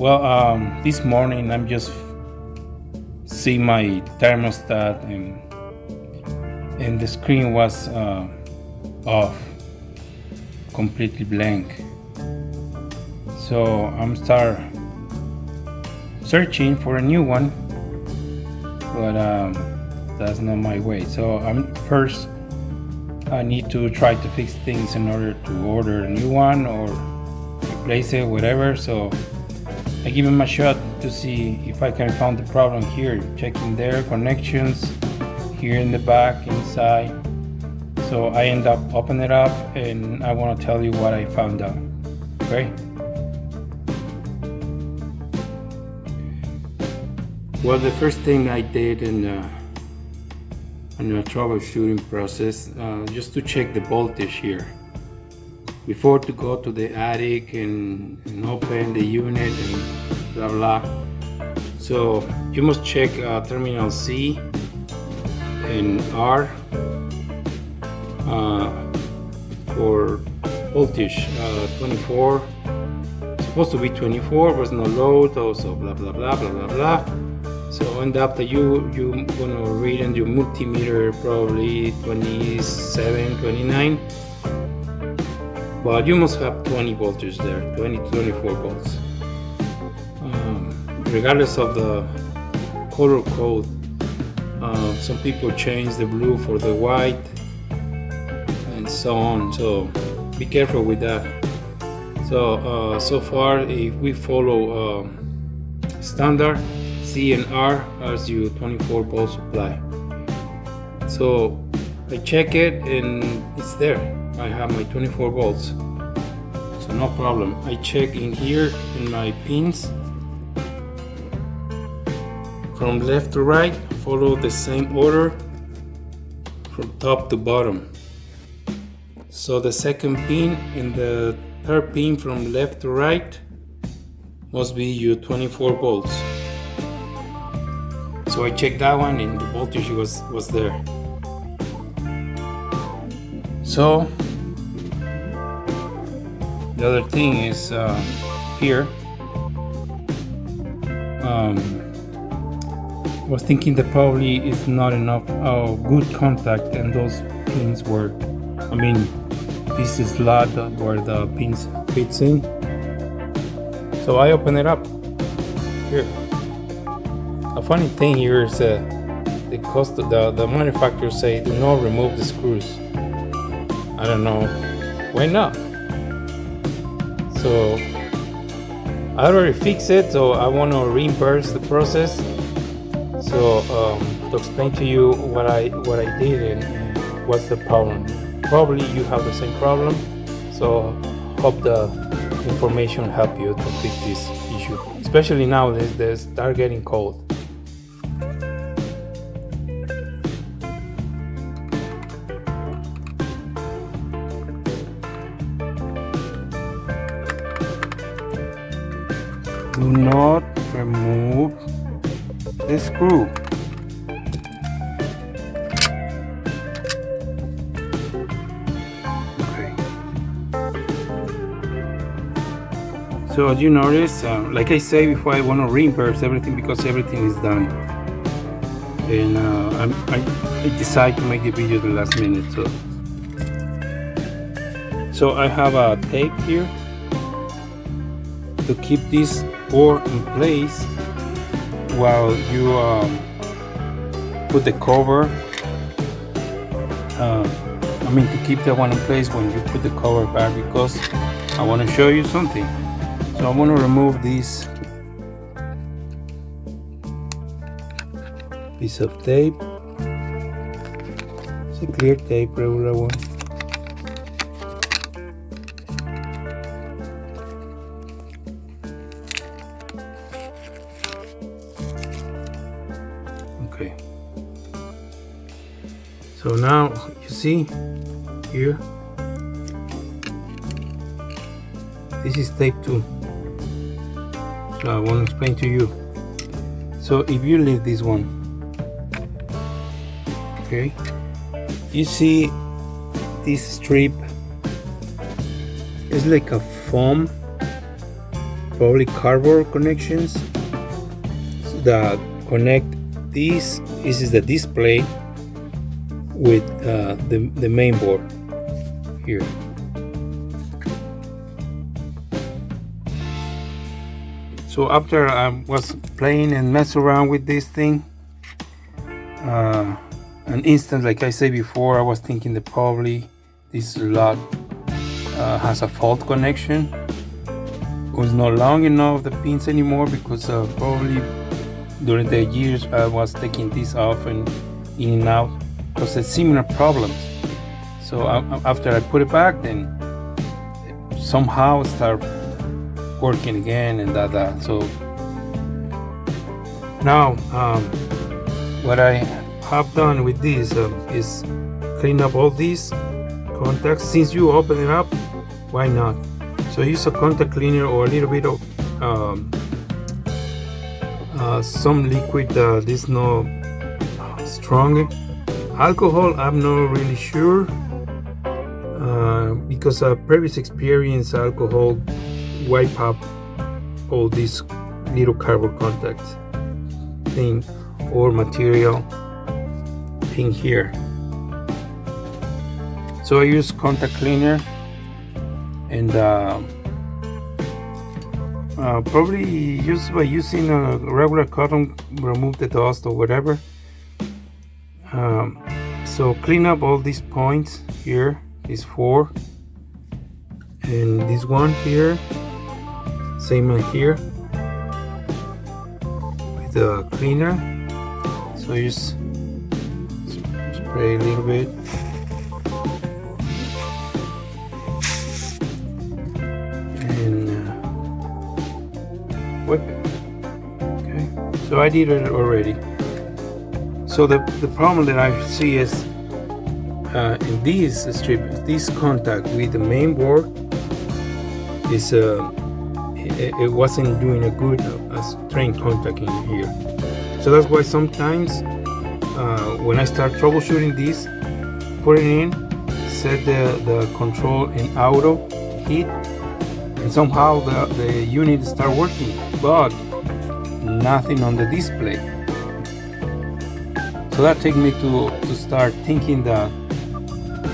This morning I'm just see my thermostat and the screen was off, completely blank. So I'm start searching for a new one, but that's not my way. So I need to try to fix things in order to order a new one or replace it, whatever. So I give him a shot to see if I can find the problem here, checking their connections here in the back, inside. So I end up opening it up and I want to tell you what I found out. Okay? Well, the first thing I did in the troubleshooting process, just to check the voltage here before to go to the attic and open the unit and blah blah. So you must check terminal C and R for voltage. 24, supposed to be 24, was no load, also blah blah blah blah blah blah. So end up that you gonna read in your multimeter probably 27, 29, but you must have 20 voltage there, 20 to 24 volts. Regardless of the color code, some people change the blue for the white and so on. So be careful with that. So so far, if we follow standard, C and R as your 24 volt supply. So I check it and it's there. I have my 24 volts, so no problem. I check in here in my pins from left to right, follow the same order from top to bottom. So the second pin and the third pin from left to right must be your 24 volts. So I checked that one and the voltage was there. So the other thing is here. I was thinking that probably it's not enough good contact and those pins were, I mean, this is slot where the pins fits in. So I open it up here. A funny thing here is the manufacturers say do not remove the screws. I don't know why not. So I already fixed it, so I want to reimburse the process. So to explain to you what I did and what's the problem. Probably you have the same problem, so hope the information help you to fix this issue, especially now they start getting cold. Do not remove the screw. Okay. So as you notice, like I say before, I want to reimburse everything because everything is done. And I decide to make the video the last minute. So I have a tape here to keep this board in place while you put the cover. To keep that one in place when you put the cover back, because I want to show you something. So I want to remove this piece of tape. It's a clear tape, regular one. Okay. So now you see here, this is tape 2. So I want to explain to you. So if you leave this one, okay, you see this strip is like a foam probably cardboard connections that connect this. This is the display with the main board here. So after I was playing and mess around with this thing, an instant, like I said before, I was thinking that probably this slot has a fault connection. It was not long enough the pins anymore, because probably during the years I was taking this off and in and out, because it's similar problems. So after I put it back, then somehow it started working again and that. So now what I have done with this is clean up all these contacts. Since you open it up, why not? So use a contact cleaner or a little bit of some liquid that is not strong. Alcohol, I'm not really sure, because of previous experience, alcohol wipe up all these little cardboard contacts thing or material thing here. So I use contact cleaner, and probably just by using a regular cotton remove the dust or whatever. So clean up all these points here, these 4, and this one here, same one here, with the cleaner. So you just spray a little bit, and whip it. Okay, so I did it already. So the problem that I see is in this strip, this contact with the main board is it wasn't doing a good strength contact in here. So that's why sometimes when I start troubleshooting this, put it in, set the control in auto heat, and somehow the unit start working, but nothing on the display. So that takes me to start thinking that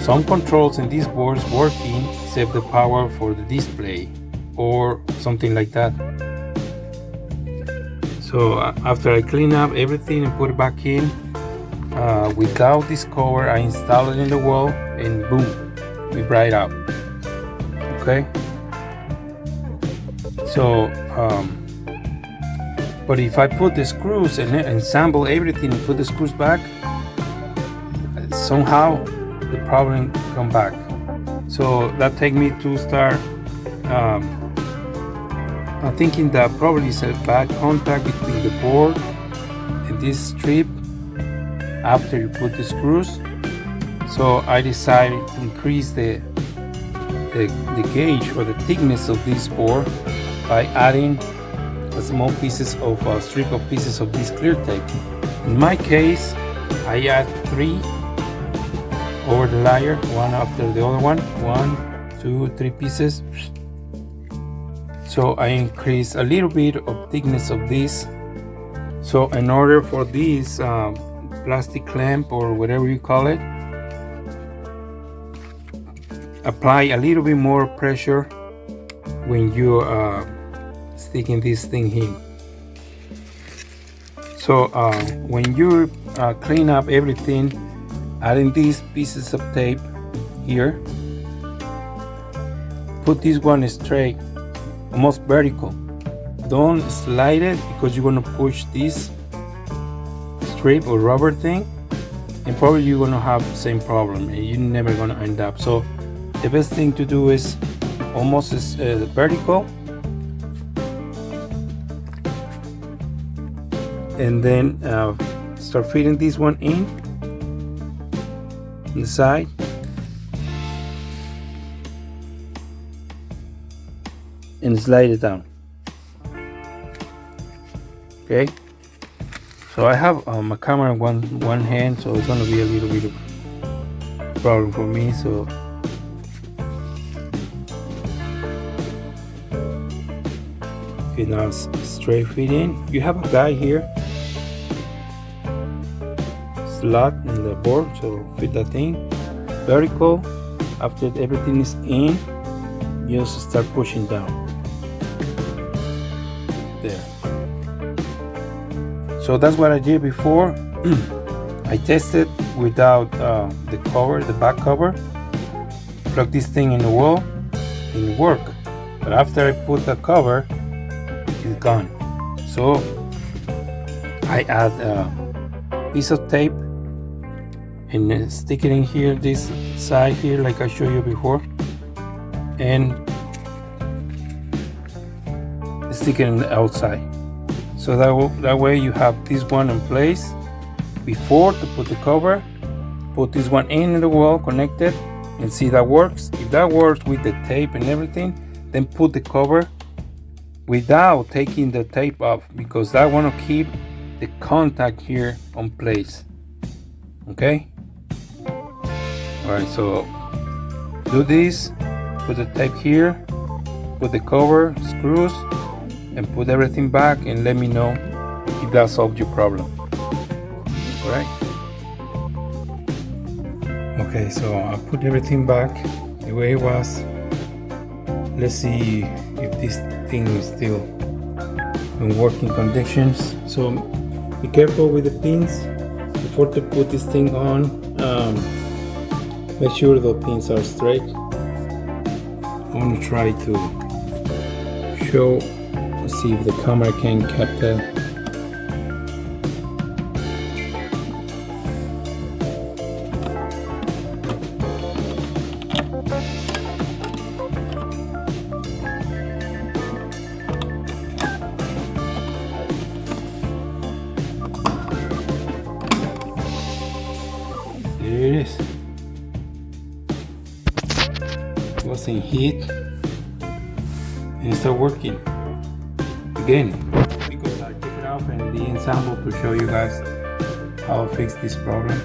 some controls in these boards working save the power for the display or something like that. So after I clean up everything and put it back in, without this cover, I install it in the wall, and boom, we bright out. Okay. So but if I put the screws and assemble everything and put the screws back, somehow the problem come back. So that take me to start thinking that probably is a bad contact between the board and this strip after you put the screws. So I decided to increase the gauge or the thickness of this board by adding a small pieces of strip of pieces of this clear tape. In my case, I add 3 over the layer, one after the other one, 1, 2, 3 pieces. So I increase a little bit of thickness of this. So in order for this plastic clamp or whatever you call it, apply a little bit more pressure when you sticking this thing in. So when you clean up everything, adding these pieces of tape here, put this one straight, almost vertical. Don't slide it, because you're gonna push this strip or rubber thing, and probably you're gonna have the same problem and you're never gonna end up. So the best thing to do is almost vertical, and then start fitting this one in the side, and slide it down. Okay, so I have my camera in one hand, so it's gonna be a little bit of problem for me. So Okay, now it's straight fitting. You have a guide here, slot in the board, so fit that thing. Vertical. After everything is in, you just start pushing down. There. So that's what I did before. I tested without the cover, the back cover. Plug this thing in the wall and it worked. But after I put the cover, it's gone. So I add a piece of tape and stick it in here, this side here, like I showed you before, and stick it in the outside. So that way you have this one in place before to put the cover. Put this one in the wall, connected, and see that works. If that works with the tape and everything, then put the cover without taking the tape off, because I want to keep the contact here on place. Okay. All right. So do this. Put the tape here. Put the cover, screws, and put everything back, and let me know if that solved your problem. All right. Okay, so I put everything back the way it was. Let's see if this thing is still in working conditions. So be careful with the pins before to put this thing on. Make sure the pins are straight. I want to try to show, see if the camera can capture. There it is. It was in heat and it started working again, because I took it off and de-assembled to show you guys how I fix this problem.